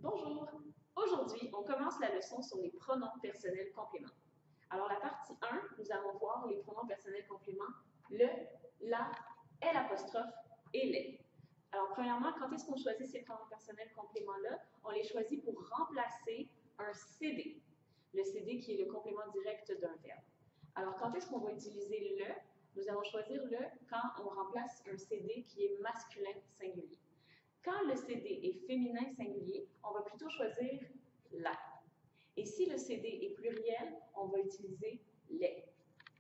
Bonjour! Aujourd'hui, on commence la leçon sur les pronoms personnels compléments. Alors, la partie 1, nous allons voir les pronoms personnels compléments, le, la, l'apostrophe et les. Alors, premièrement, quand est-ce qu'on choisit ces pronoms personnels compléments-là? On les choisit pour remplacer un CD. Le CD qui est le complément direct d'un verbe. Alors, quand est-ce qu'on va utiliser le? Nous allons choisir le quand on remplace un CD qui est masculin singulier. Quand le CD est féminin singulier, on va plutôt choisir la. Et si le CD est pluriel, on va utiliser les.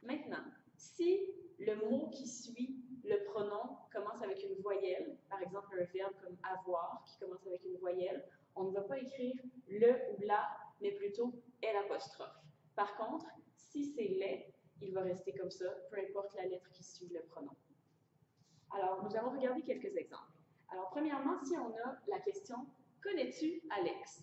Maintenant, si le mot qui suit le pronom commence avec une voyelle, par exemple un verbe comme avoir qui commence avec une voyelle, on ne va pas écrire le ou la, mais plutôt l'apostrophe. Par contre, si c'est les, il va rester comme ça, peu importe la lettre qui suit le pronom. Alors, nous allons regarder quelques exemples. Alors, premièrement, si on a la question « Connais-tu Alex ?»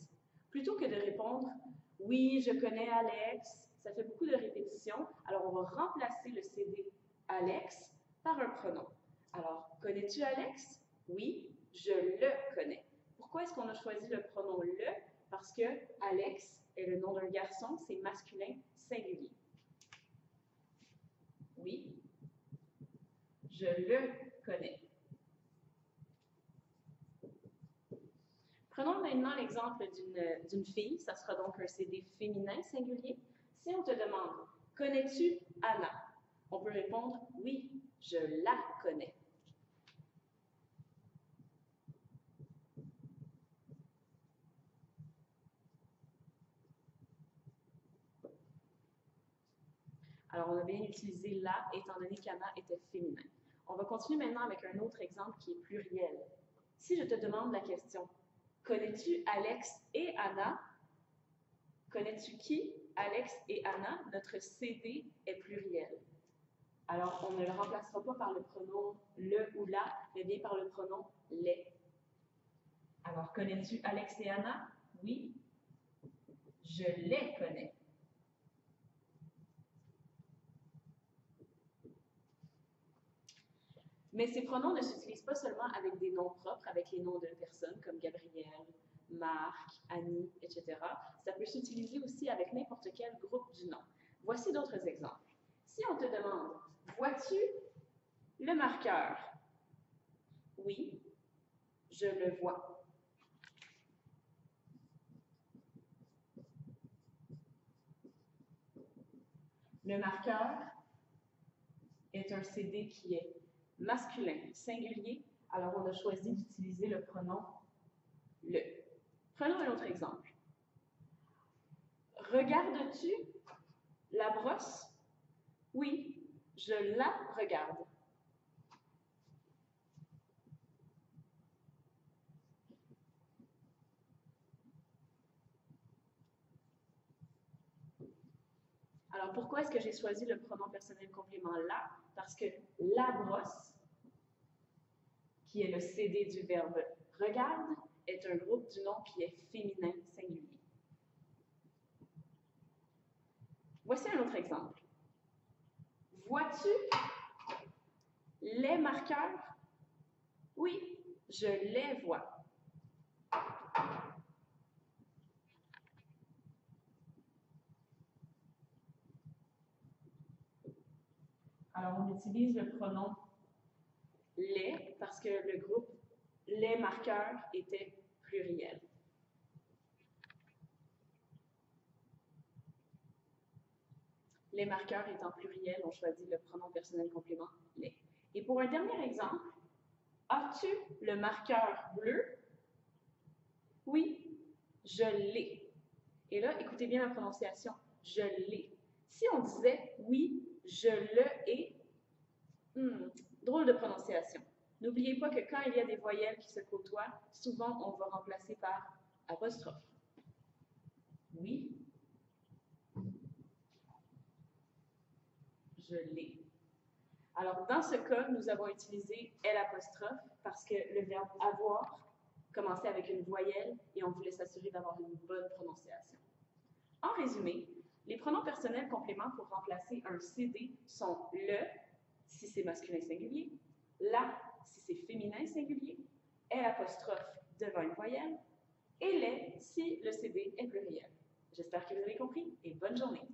Plutôt que de répondre « Oui, je connais Alex », ça fait beaucoup de répétitions. Alors, on va remplacer le CD « Alex » par un pronom. Alors, « Connais-tu Alex ?» Oui, je le connais. Pourquoi est-ce qu'on a choisi le pronom « le » Parce que Alex est le nom d'un garçon, c'est masculin singulier. Oui, je le connais. Prenons maintenant l'exemple d'une fille, ça sera donc un CD féminin singulier. Si on te demande « Connais-tu Anna ?» On peut répondre « Oui, je la connais ». Alors, on a bien utilisé « la » étant donné qu'Anna était féminin. On va continuer maintenant avec un autre exemple qui est pluriel. Si je te demande la question « Connais-tu Alex et Anna ?» Connais-tu qui? Alex et Anna, notre CD est pluriel. Alors, on ne le remplacera pas par le pronom le ou la, mais bien par le pronom les. Alors, connais-tu Alex et Anna? Oui, je les connais. Mais ces pronoms ne s'utilisent pas seulement avec des noms propres, avec les noms de personnes comme Gabriel, Marc, Annie, etc. Ça peut s'utiliser aussi avec n'importe quel groupe du nom. Voici d'autres exemples. Si on te demande « Vois-tu le marqueur? » Oui, je le vois. Le marqueur est un CD qui est masculin, singulier, alors on a choisi d'utiliser le pronom le. Prenons un autre exemple. Regardes-tu la brosse? Oui, je la regarde. Alors, pourquoi est-ce que j'ai choisi le pronom personnel complément la? Parce que la brosse, qui est le CD du verbe regarde, est un groupe du nom qui est féminin singulier. Voici un autre exemple. Vois-tu les marqueurs? Oui, je les vois. Alors, on utilise le pronom les parce que le groupe les marqueurs était pluriel. Les marqueurs étant pluriel, on choisit le pronom personnel complément les. Et pour un dernier exemple, as-tu le marqueur bleu? Oui, je l'ai. Et là, écoutez bien la prononciation. Je l'ai. Si on disait oui, je le ai, drôle de prononciation. N'oubliez pas que quand il y a des voyelles qui se côtoient, souvent on va remplacer par apostrophe. Oui, je l'ai. Alors, dans ce cas, nous avons utilisé l'apostrophe parce que le verbe avoir commençait avec une voyelle et on voulait s'assurer d'avoir une bonne prononciation. En résumé, les pronoms personnels compléments pour remplacer un CD sont le, si c'est masculin singulier, la, si c'est féminin singulier, l'apostrophe devant une voyelle, et les si le CD est pluriel. J'espère que vous avez compris et bonne journée.